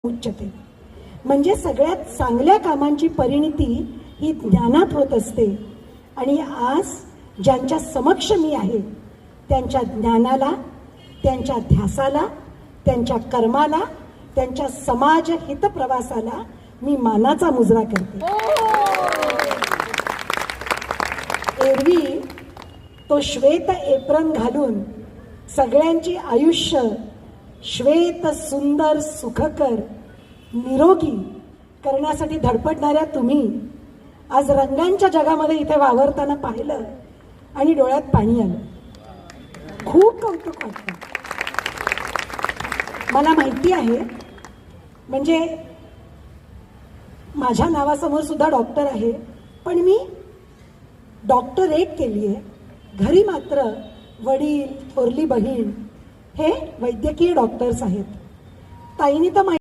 उच्चते म्हणजे सगळ्यात चांगल्या कामांची परिणती ही ज्ञानात होत असते. आणि आज ज्यांच्या समक्ष मी आहे त्यांच्या ज्ञानाला, त्यांच्या ध्यासाला, त्यांच्या कर्माला, त्यांच्या समाज हित प्रवासाला मी मानाचा मुजरा करते. एरवी तो श्वेत एप्रन घालून सगळ्यांची आयुष्य श्वेत सुंदर सुखकर निरोगी करण्यासाठी धडपडणाऱ्या तुम्ही आज रंगांच्या जगामध्ये इथे वावरताना पाहिलं आणि डोळ्यात पाणी आलं. खूप कौतुक वाटतं. मला माहिती आहे, म्हणजे माझ्या नावासमोर सुद्धा डॉक्टर आहे, पण मी डॉक्टरेट केली आहे. घरी मात्र वडील, थोरली बहीण हे वैद्यकीय डॉक्टर्स आहेत. ताईंनी तर